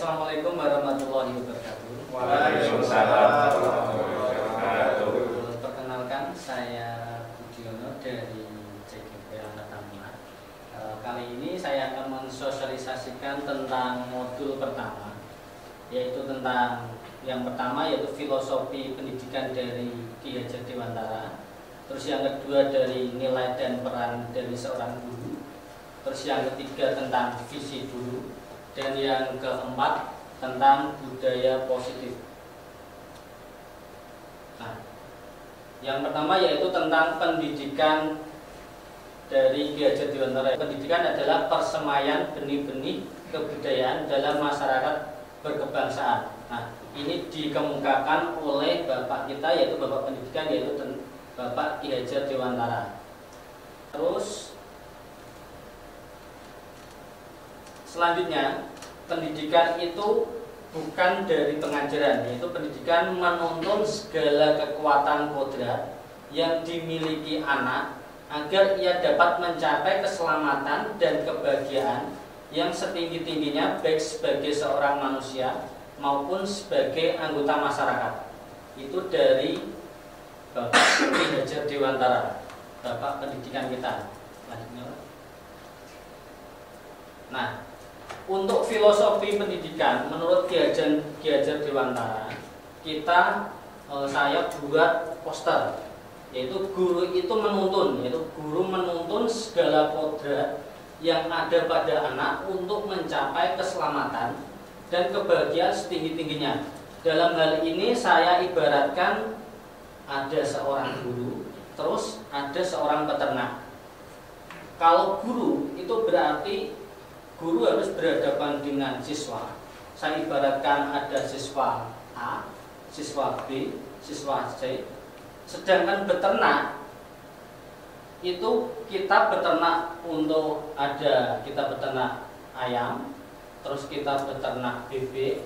Assalamualaikum warahmatullahi wabarakatuh. Waalaikumsalam warahmatullahi wabarakatuh. Perkenalkan, saya Budiono dari CGP Angkatan 4. Kali ini saya akan mensosialisasikan tentang modul pertama, yaitu tentang yang pertama yaitu filosofi pendidikan dari Ki Hajar Dewantara. Terus yang kedua dari nilai dan peran dari seorang guru. Terus yang ketiga tentang visi guru. Dan yang keempat tentang budaya positif. Nah, yang pertama yaitu tentang pendidikan dari Ki Hajar Dewantara. Pendidikan adalah persemaian benih-benih kebudayaan dalam masyarakat berkebangsaan. Nah, ini dikemukakan oleh bapak kita, yaitu bapak pendidikan, yaitu Bapak Ki Hajar Dewantara. Terus selanjutnya, pendidikan itu bukan dari pengajaran, yaitu pendidikan menuntun segala kekuatan kodrat yang dimiliki anak agar ia dapat mencapai keselamatan dan kebahagiaan yang setinggi-tingginya baik sebagai seorang manusia maupun sebagai anggota masyarakat. Itu dari Bapak Ki Hajar Dewantara, Bapak pendidikan kita. Nah, untuk filosofi pendidikan menurut Ki Hajar Dewantara, saya buat poster, yaitu guru itu menuntun, yaitu guru menuntun segala kodrat yang ada pada anak untuk mencapai keselamatan dan kebahagiaan setinggi-tingginya. Dalam hal ini saya ibaratkan ada seorang guru, terus ada seorang peternak. Kalau guru itu berarti guru harus berhadapan dengan siswa. Saya ibaratkan ada siswa A, siswa B, siswa C. Sedangkan beternak itu kita beternak untuk kita beternak ayam, terus kita beternak bebek,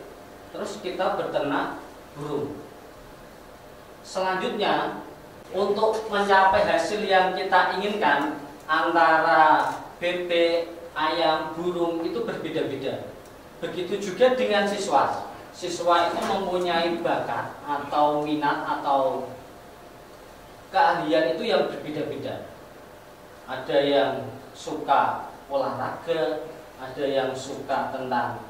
terus kita beternak burung. Selanjutnya, untuk mencapai hasil yang kita inginkan antara bebek, ayam, burung itu berbeda-beda. Begitu juga dengan siswa. Siswa itu mempunyai bakat atau minat atau keahlian itu yang berbeda-beda. Ada yang suka olahraga, ada yang suka tentang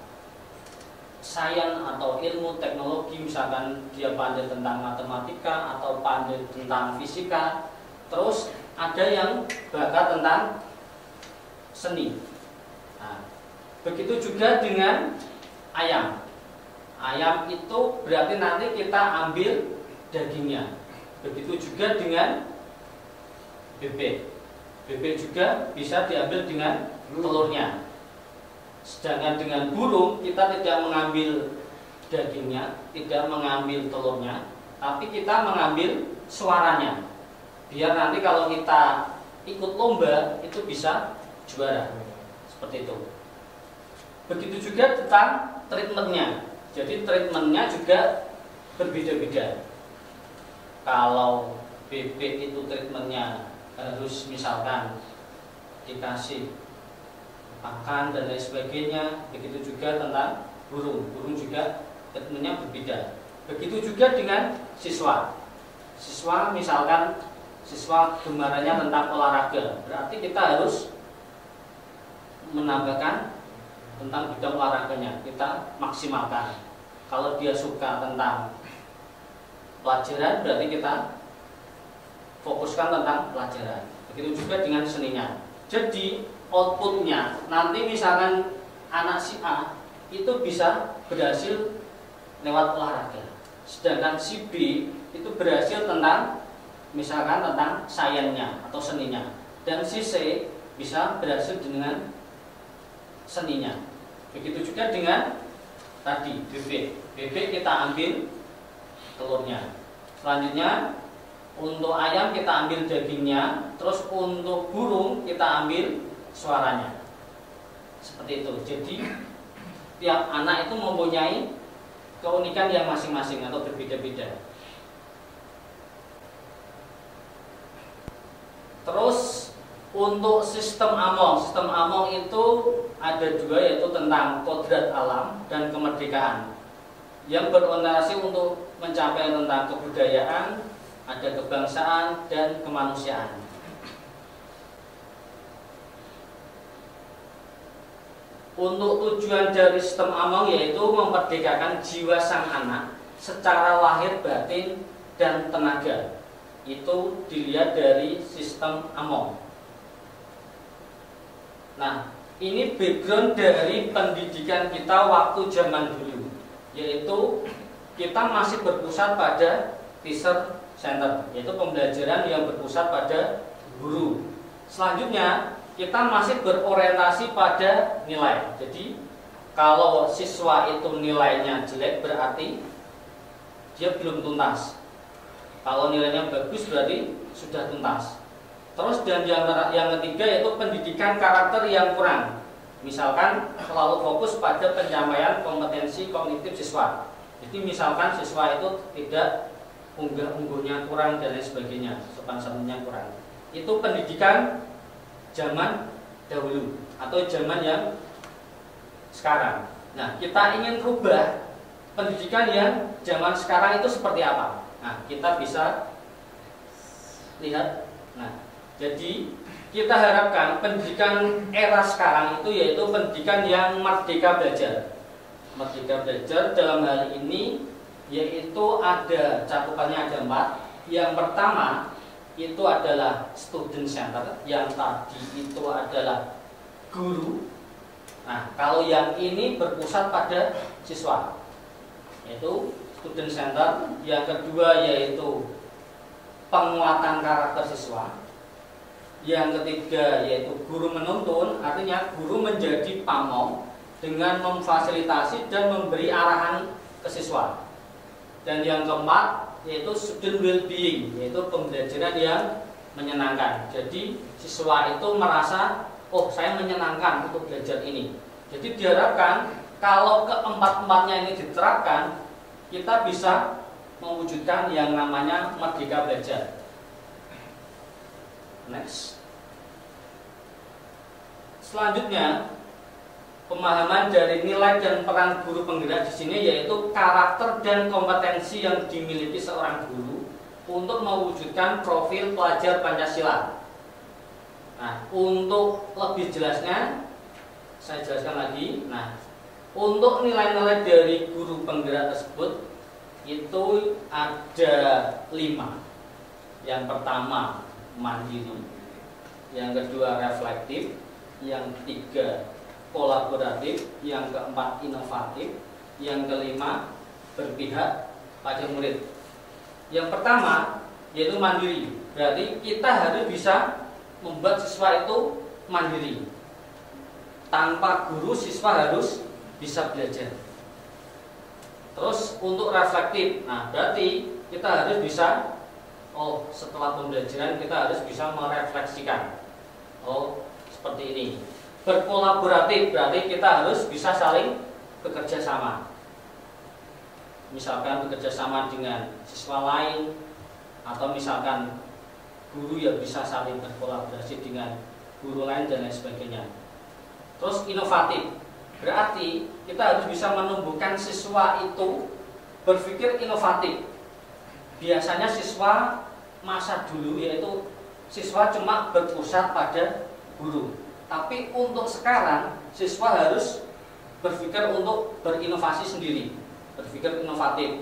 sains atau ilmu teknologi, misalkan dia pandai tentang matematika atau pandai tentang fisika. Terus ada yang bakat tentang seni. Nah, begitu juga dengan ayam. Ayam itu berarti nanti kita ambil dagingnya. Begitu juga dengan bebek. Bebek juga bisa diambil dengan telurnya. Sedangkan dengan burung kita tidak mengambil dagingnya, tidak mengambil telurnya, tapi kita mengambil suaranya. Biar nanti kalau kita ikut lomba itu bisa juara. Seperti itu. Begitu juga tentang treatmentnya. Jadi treatmentnya juga berbeda-beda. Kalau bebek itu treatmentnya harus misalkan dikasih pakan dan lain sebagainya. Begitu juga tentang burung. Burung juga treatmentnya berbeda. Begitu juga dengan siswa. Siswa misalkan siswa gembarannya tentang olahraga, berarti kita harus menambahkan tentang bidang olahraganya, kita maksimalkan. Kalau dia suka tentang pelajaran, berarti kita fokuskan tentang pelajaran. Begitu juga dengan seninya. Jadi outputnya nanti misalkan anak si A itu bisa berhasil lewat olahraga, sedangkan si B itu berhasil tentang misalkan tentang sainsnya atau seninya, dan si C bisa berhasil dengan seninya. Begitu juga dengan tadi bebek. Bebek kita ambil telurnya. Selanjutnya untuk ayam kita ambil dagingnya, terus untuk burung kita ambil suaranya. Seperti itu. Jadi tiap anak itu mempunyai keunikan yang masing-masing atau berbeda-beda. Terus Untuk sistem Among itu ada dua, yaitu tentang kodrat alam dan kemerdekaan, yang berorientasi untuk mencapai tentang kebudayaan, ada kebangsaan dan kemanusiaan. Untuk tujuan dari sistem Among yaitu memerdekakan jiwa sang anak secara lahir, batin, dan tenaga. Itu dilihat dari sistem Among. Nah, ini background dari pendidikan kita waktu zaman dulu, yaitu kita masih berpusat pada teacher center, yaitu pembelajaran yang berpusat pada guru. Selanjutnya kita masih berorientasi pada nilai. Jadi kalau siswa itu nilainya jelek berarti dia belum tuntas. Kalau nilainya bagus berarti sudah tuntas. Terus dan yang ketiga yaitu pendidikan karakter yang kurang. Misalkan selalu fokus pada pencapaian kompetensi kognitif siswa. Jadi misalkan siswa itu tidak unggah-ungguhnya kurang dan lain sebagainya, sopan santunnya kurang. Itu pendidikan zaman dahulu atau zaman yang sekarang. Nah, kita ingin rubah pendidikan yang zaman sekarang itu seperti apa? Nah, kita bisa lihat. Nah, jadi kita harapkan pendidikan era sekarang itu yaitu pendidikan yang merdeka belajar. Merdeka belajar dalam hal ini yaitu ada cakupannya ada 4. Yang pertama itu adalah student center, yang tadi itu adalah guru. Nah, kalau yang ini berpusat pada siswa, yaitu student center. Yang kedua yaitu penguatan karakter siswa. Yang ketiga yaitu guru menuntun, artinya guru menjadi pamong dengan memfasilitasi dan memberi arahan ke siswa. Dan yang keempat yaitu student well-being, yaitu pembelajaran yang menyenangkan. Jadi siswa itu merasa, oh saya menyenangkan untuk belajar ini. Jadi diharapkan kalau keempat-empatnya ini diterapkan, kita bisa mewujudkan yang namanya merdeka belajar. Next. Selanjutnya, pemahaman dari nilai dan peran guru penggerak di sini yaitu karakter dan kompetensi yang dimiliki seorang guru untuk mewujudkan profil pelajar Pancasila. Nah, untuk lebih jelasnya saya jelaskan lagi. Nah, untuk nilai-nilai dari guru penggerak tersebut itu ada 5. Yang pertama mandiri, yang kedua reflektif, yang ketiga kolaboratif, yang keempat inovatif, yang kelima berpihak pada murid. Yang pertama yaitu mandiri, berarti kita harus bisa membuat siswa itu mandiri. Tanpa guru siswa harus bisa belajar. Terus untuk reflektif, nah berarti kita harus bisa, oh setelah pembelajaran kita harus bisa merefleksikan. Oh seperti ini. Berkolaboratif berarti kita harus bisa saling bekerja sama. Misalkan bekerja sama dengan siswa lain, atau misalkan guru yang bisa saling berkolaborasi dengan guru lain dan lain sebagainya. Terus inovatif berarti kita harus bisa menumbuhkan siswa itu berpikir inovatif. Biasanya siswa masa dulu yaitu siswa cuma berpusat pada guru. Tapi untuk sekarang siswa harus berpikir untuk berinovasi sendiri, berpikir inovatif.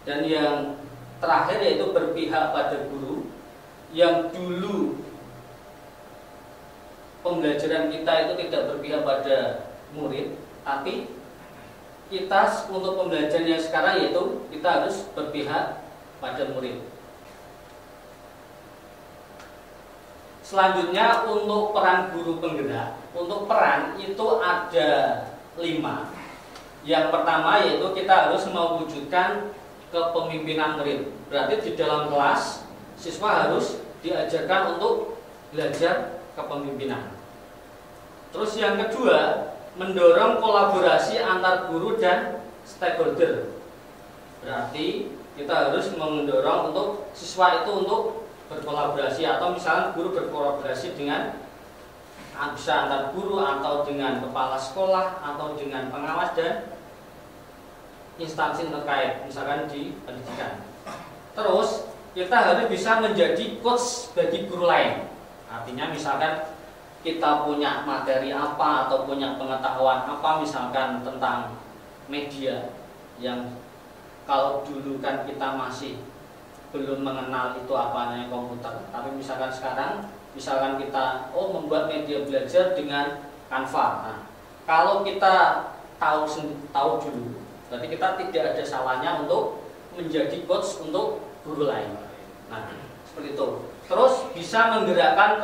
Dan yang terakhir yaitu berpihak pada guru. Yang dulu pembelajaran kita itu tidak berpihak pada murid, tapi kita untuk pembelajaran yang sekarang yaitu kita harus berpihak pada murid. Selanjutnya untuk peran guru penggerak. Untuk peran itu ada 5. Yang pertama yaitu kita harus mewujudkan kepemimpinan murid. Berarti di dalam kelas siswa harus diajarkan untuk belajar kepemimpinan. Terus yang kedua, mendorong kolaborasi antar guru dan stakeholder. Berarti kita harus mendorong untuk siswa itu untuk berkolaborasi, atau misalnya guru berkolaborasi dengan bisa antar guru atau dengan kepala sekolah atau dengan pengawas dan instansi terkait, misalkan di pendidikan. Terus kita harus bisa menjadi coach bagi guru lain. Artinya misalkan kita punya materi apa atau punya pengetahuan apa, misalkan tentang media yang kalau dulu kan kita masih belum mengenal itu apa namanya komputer, tapi misalkan sekarang misalkan kita membuat media belajar dengan Canva. Nah, kalau kita tahu dulu, berarti kita tidak ada salahnya untuk menjadi coach untuk guru lain. Nah, seperti itu. Terus bisa menggerakkan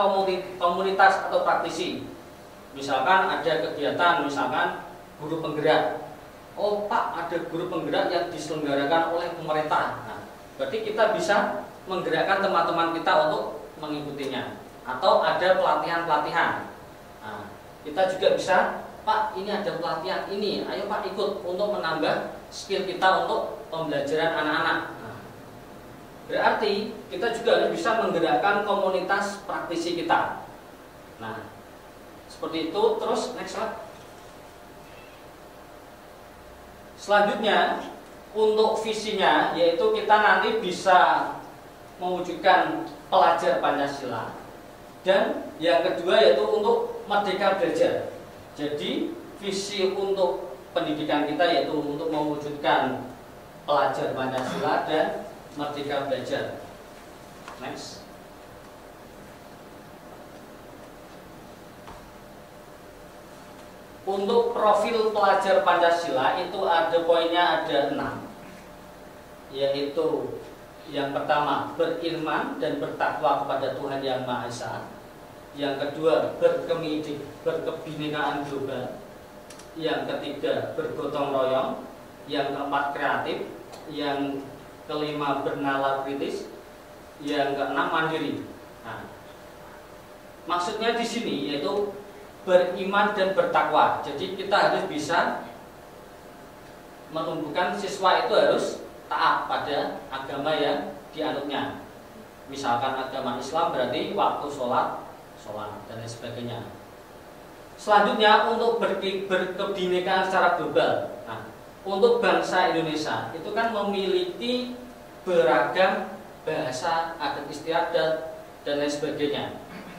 komunitas atau praktisi. Misalkan ada kegiatan, misalkan guru penggerak. Oh Pak, ada guru penggerak yang diselenggarakan oleh pemerintah. Nah, berarti kita bisa menggerakkan teman-teman kita untuk mengikutinya. Atau ada pelatihan-pelatihan. Nah, kita juga bisa, Pak, ini ada pelatihan ini, ayo Pak ikut untuk menambah skill kita untuk pembelajaran anak-anak. Nah, berarti kita juga harus bisa menggerakkan komunitas praktisi kita. Nah, seperti itu. Terus next slide. Selanjutnya untuk visinya, yaitu kita nanti bisa mewujudkan pelajar Pancasila. Dan yang kedua yaitu untuk merdeka belajar. Jadi visi untuk pendidikan kita yaitu untuk mewujudkan pelajar Pancasila dan merdeka belajar. Next. Untuk profil pelajar Pancasila itu ada poinnya, ada 6. Yaitu yang pertama, berilman dan bertakwa kepada Tuhan Yang Maha Esa. Yang kedua, berkebinekaan global. Yang ketiga, bergotong royong. Yang keempat, kreatif. Yang kelima, bernalar kritis. Yang keenam, mandiri. Nah, maksudnya di sini yaitu beriman dan bertakwa. Jadi kita harus bisa menumbuhkan siswa itu harus taat pada agama yang dianutnya. Misalkan agama Islam berarti waktu sholat dan lain sebagainya. Selanjutnya untuk berkebinekaan secara global. Nah, untuk bangsa Indonesia itu kan memiliki beragam bahasa, adat istiadat dan lain sebagainya.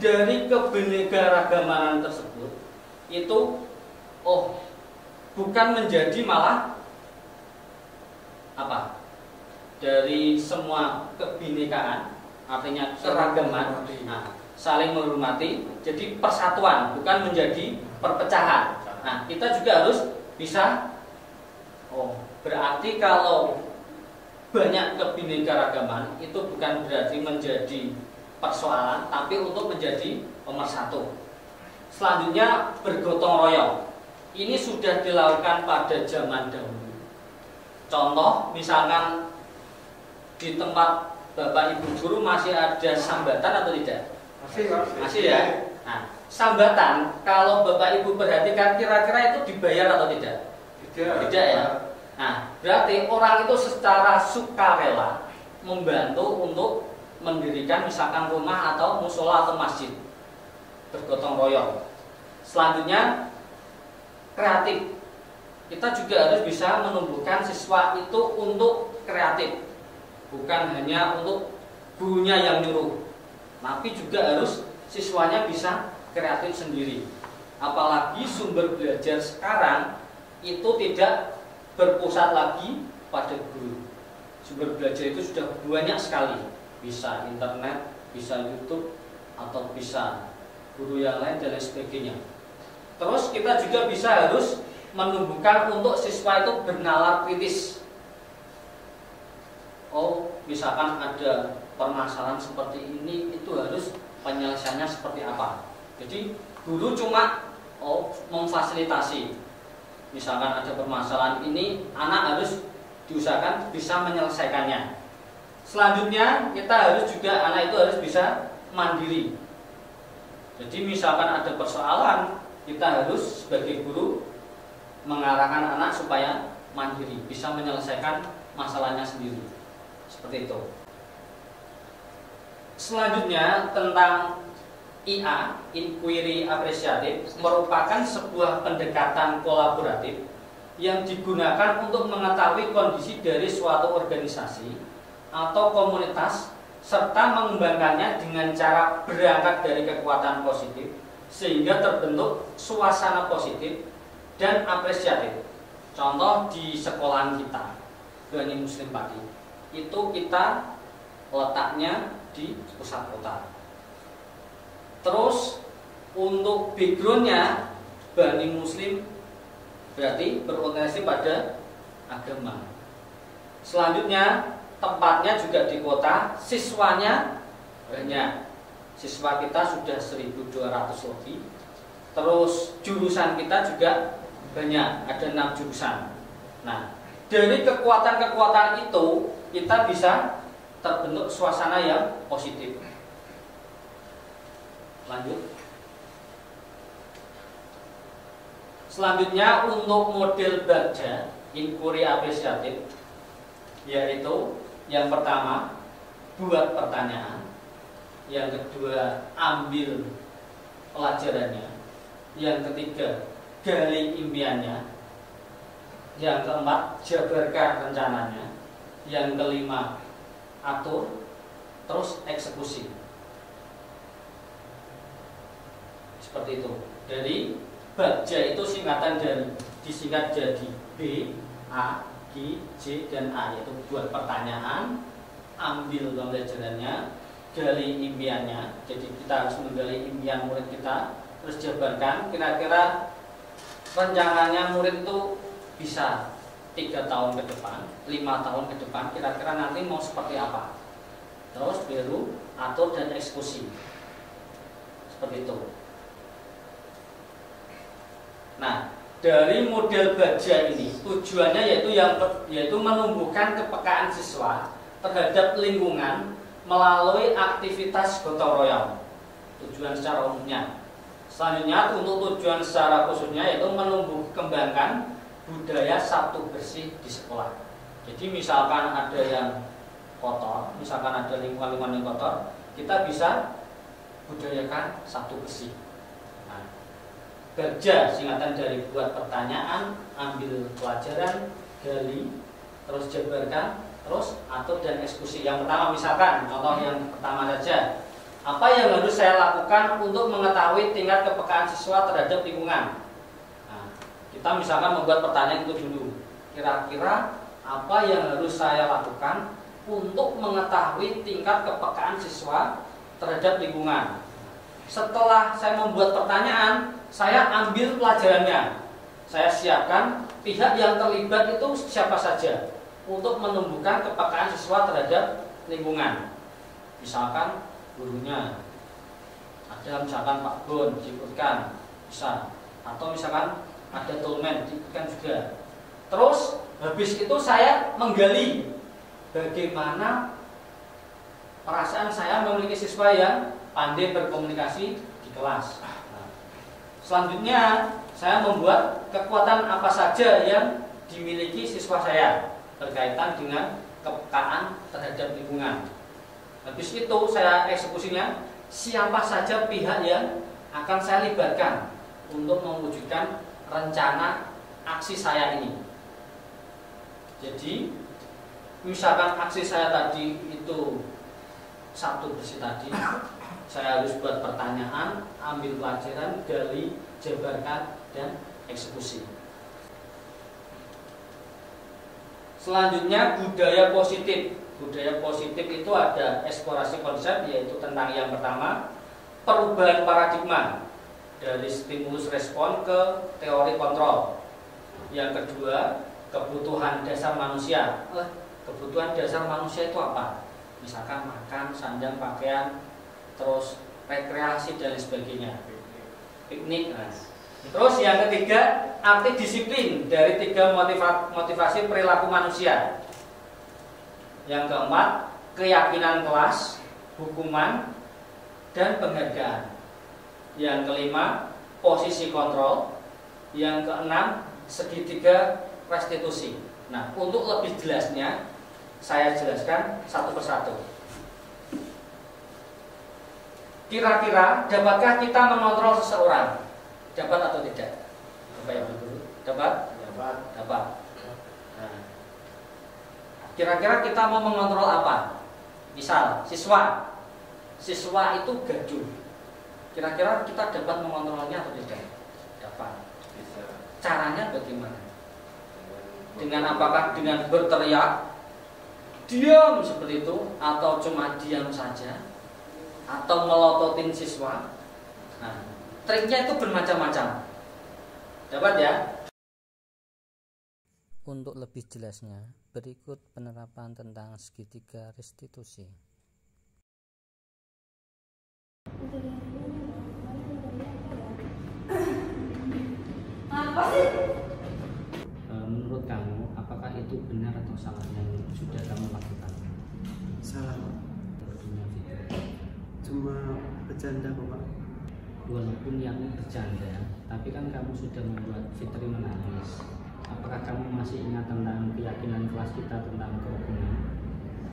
Dari kebinekaragaman tersebut itu bukan menjadi malah apa? Dari semua kebinekaan, artinya keragaman. Nah, saling menghormati, jadi persatuan, bukan menjadi perpecahan. Nah, kita juga harus bisa berarti kalau banyak kebinekaragaman itu bukan berarti menjadi persoalan, tapi untuk menjadi pemersatu. Selanjutnya bergotong royong. Ini sudah dilakukan pada zaman dahulu. Contoh, misalkan di tempat Bapak Ibu guru masih ada sambatan atau tidak? Masih ya. Nah, sambatan kalau Bapak Ibu perhatikan kira-kira itu dibayar atau tidak? Tidak ya. Nah, berarti orang itu secara sukarela membantu untuk mendirikan misalkan rumah atau musola atau masjid. Bergotong royong. Selanjutnya kreatif. Kita juga harus bisa menumbuhkan siswa itu untuk kreatif. Bukan hanya untuk gurunya yang nyuruh, tapi juga harus siswanya bisa kreatif sendiri. Apalagi sumber belajar sekarang itu tidak berpusat lagi pada guru. Sumber belajar itu sudah banyak sekali. Bisa internet, bisa YouTube, atau bisa guru yang lain dan lain sebagainya. Terus kita juga bisa harus menumbuhkan untuk siswa itu bernalar kritis. Misalkan ada permasalahan seperti ini, itu harus penyelesaiannya seperti apa. Jadi guru cuma memfasilitasi. Misalkan ada permasalahan ini, anak harus diusahakan bisa menyelesaikannya. Selanjutnya kita harus juga, anak itu harus bisa mandiri. Jadi misalkan ada persoalan, kita harus sebagai guru mengarahkan anak supaya mandiri, bisa menyelesaikan masalahnya sendiri. Seperti itu. Selanjutnya tentang IA, Inquiry Apresiatif, merupakan sebuah pendekatan kolaboratif yang digunakan untuk mengetahui kondisi dari suatu organisasi atau komunitas serta mengembangkannya dengan cara berangkat dari kekuatan positif sehingga terbentuk suasana positif dan apresiatif. Contoh di sekolahan kita, Bani Muslim Padi, itu kita letaknya di pusat kota. Terus untuk backgroundnya Bani Muslim berarti berorientasi pada agama. Selanjutnya tempatnya juga di kota, siswanya banyak. Siswa kita sudah 1.200 lebih. Terus jurusan kita juga banyak, ada 6 jurusan. Nah, dari kekuatan-kekuatan itu kita bisa terbentuk suasana yang positif. Lanjut. Selanjutnya untuk model baca inquiry apresiatif, yaitu yang pertama buat pertanyaan, yang kedua ambil pelajarannya, yang ketiga gali impiannya, yang keempat jabarkan rencananya, yang kelima atur, terus eksekusi. Seperti itu. Dari baca itu singkatan dari disingkat jadi B, A, G, J, dan A, yaitu buat pertanyaan, ambil pembelajarannya, gali impiannya. Jadi kita harus menggali impian murid kita, terus jabarkan kira-kira rencananya murid itu bisa 3 tahun ke depan, 5 tahun ke depan, kira-kira nanti mau seperti apa. Terus baru atur dan eksekusi. Seperti itu. Nah, dari model baja ini tujuannya yaitu menumbuhkan kepekaan siswa terhadap lingkungan melalui aktivitas gotong royong. Tujuan secara umumnya. Selanjutnya untuk tujuan secara khususnya yaitu menumbuh kembangkan budaya Sabtu bersih di sekolah. Jadi misalkan ada yang kotor, misalkan ada lingkungan-lingkungan yang kotor, kita bisa budayakan Sabtu bersih. Baca singkatan dari buat pertanyaan, ambil pelajaran, gali, terus jabarkan, terus atur dan eksekusi. Yang pertama misalkan, contoh yang pertama saja, apa yang harus saya lakukan untuk mengetahui tingkat kepekaan siswa terhadap lingkungan? Nah, kita misalkan membuat pertanyaan itu dulu. Kira-kira apa yang harus saya lakukan untuk mengetahui tingkat kepekaan siswa terhadap lingkungan? Setelah saya membuat pertanyaan, saya ambil pelajarannya. Saya siapkan pihak yang terlibat itu siapa saja untuk menumbuhkan kepekaan siswa terhadap lingkungan. Misalkan gurunya, ada misalkan Pak Bon diikutkan, bisa. Atau misalkan ada Tulmen diikutkan juga. Terus habis itu saya menggali bagaimana perasaan saya memiliki siswa yang pandai berkomunikasi di kelas. Selanjutnya saya membuat kekuatan apa saja yang dimiliki siswa saya berkaitan dengan kepekaan terhadap lingkungan. Habis itu saya eksekusinya siapa saja pihak yang akan saya libatkan untuk mewujudkan rencana aksi saya ini. Jadi misalkan aksi saya tadi itu Sabtu bersih tadi, saya harus buat pertanyaan, ambil pelajaran, gali, jabarkan, dan eksekusi. Selanjutnya budaya positif. Budaya positif itu ada eksplorasi konsep, yaitu tentang yang pertama perubahan paradigma dari stimulus respon ke teori kontrol. Yang kedua kebutuhan dasar manusia. Kebutuhan dasar manusia itu apa? Misalkan makan, sandang, pakaian, terus rekreasi dan sebagainya, piknik. Terus yang ketiga arti disiplin dari 3 motivasi perilaku manusia. Yang keempat keyakinan kelas, hukuman, dan penghargaan. Yang kelima posisi kontrol. Yang keenam segitiga restitusi. Nah, untuk lebih jelasnya saya jelaskan satu persatu. Kira-kira dapatkah kita mengontrol seseorang? Dapat atau tidak? Bapak Ibu Guru, dapat? Dapat. Nah, kira-kira kita mau mengontrol apa? Misal, siswa itu gaduh. Kira-kira kita dapat mengontrolnya atau tidak? Dapat. Caranya bagaimana? Dengan apakah dengan berteriak, diam seperti itu, atau cuma diam saja, atau melototin siswa? Nah, triknya itu bermacam-macam. Dapat ya? Untuk lebih jelasnya, berikut penerapan tentang segitiga restitusi. Menurut kamu, apakah itu benar atau salah yang sudah kamu lakukan? Salah, Pak. Cuma bercanda kok, Pak. Walaupun yang bercanda, tapi kan kamu sudah membuat Fitri menangis. Apakah kamu masih ingat tentang keyakinan kelas kita tentang kerukunan?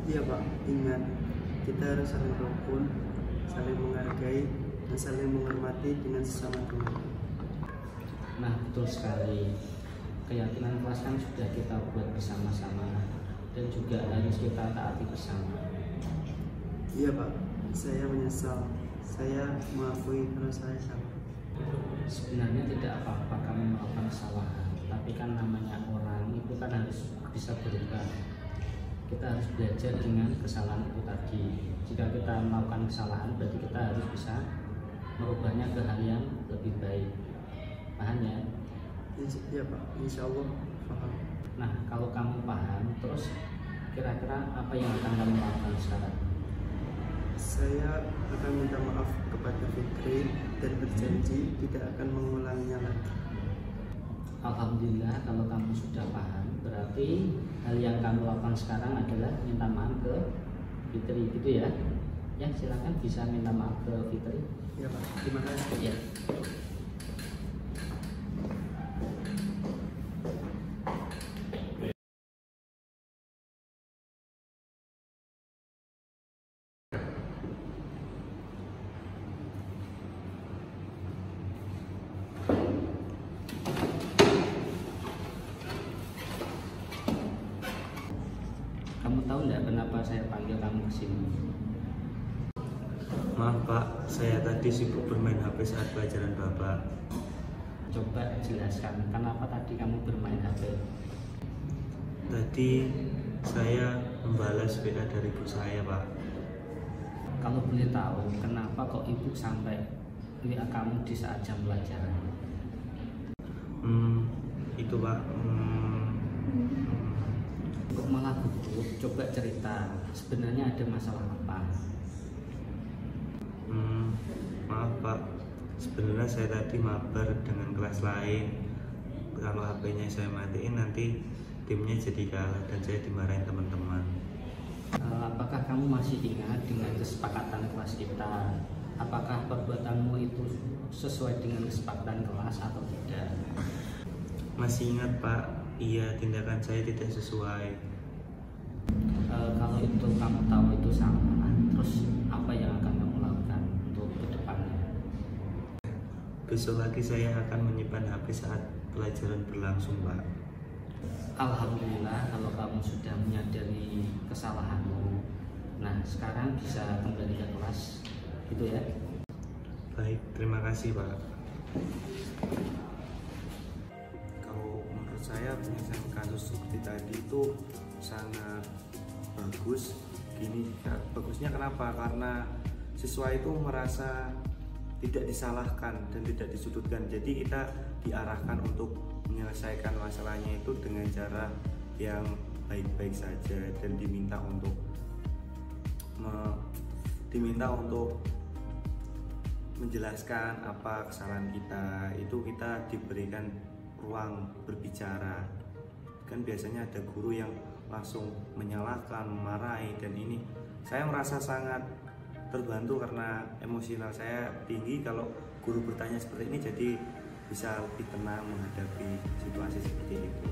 Iya, Pak, ingat. Kita harus saling rukun, saling menghargai, dan saling menghormati dengan sesama teman. Nah, betul sekali. Keyakinan kelas kan sudah kita buat bersama-sama dan juga harus kita taati bersama. Iya, Pak. Saya menyesal. Saya mengakui kalau saya salah. Sebenarnya tidak apa-apa kamu melakukan kesalahan, tapi kan namanya orang itu kan harus bisa berubah. Kita harus belajar dengan kesalahan itu tadi. Jika kita melakukan kesalahan, berarti kita harus bisa merubahnya ke hal yang lebih baik. Paham ya? Iya, Pak. Insya Allah paham. Nah, kalau kamu paham, terus kira-kira apa yang akan kamu lakukan sekarang? Saya akan minta maaf kepada Fikri dan berjanji tidak akan mengulanginya lagi. Alhamdulillah, kalau kamu sudah paham, berarti hal yang kamu lakukan sekarang adalah minta maaf ke Fitri, gitu ya? Ya, silakan bisa minta maaf ke Fitri. Ya, Pak. Terima kasih. Ya. Kamu tahu nggak kenapa saya panggil kamu ke sini? Maaf, Pak. Saya tadi sibuk bermain HP saat pelajaran Bapak. Coba jelaskan kenapa tadi kamu bermain HP. Tadi saya membalas WA dari ibu saya, Pak. Kalau boleh tahu, kenapa kok ibu sampai WA kamu di saat jam pelajaran? Itu, Pak. Kok malah gugup? Coba cerita, sebenarnya ada masalah apa? Maaf, Pak. Sebenarnya saya tadi mabar dengan kelas lain. Kalau HP-nya saya matiin, nanti timnya jadi kalah dan saya dimarahin teman-teman. Apakah kamu masih ingat dengan kesepakatan kelas kita? Apakah perbuatanmu itu sesuai dengan kesepakatan kelas atau tidak? Masih ingat, Pak. Iya, tindakan saya tidak sesuai. Kalau itu kamu tahu itu salah, terus apa yang akan kamu lakukan untuk kedepannya? Besok lagi saya akan menyimpan HP saat pelajaran berlangsung, Pak. Alhamdulillah kalau kamu sudah menyadari kesalahanmu. Nah, sekarang bisa kembali ke kelas, gitu ya? Baik, terima kasih, Pak. Kalau menurut saya penyelesaian kasus seperti tadi itu sangat bagus. Bagusnya kenapa? Karena siswa itu merasa tidak disalahkan dan tidak disudutkan. Jadi kita diarahkan untuk menyelesaikan masalahnya itu dengan cara yang baik-baik saja dan diminta untuk menjelaskan apa kesalahan kita. Itu kita diberikan ruang berbicara. Kan biasanya ada guru yang langsung menyalahkan, memarahi, dan ini saya merasa sangat terbantu karena emosional saya tinggi. Kalau guru bertanya seperti ini, jadi bisa lebih tenang menghadapi situasi seperti itu.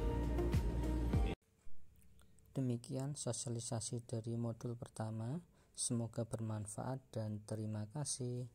Demikian sosialisasi dari modul pertama. Semoga bermanfaat dan terima kasih.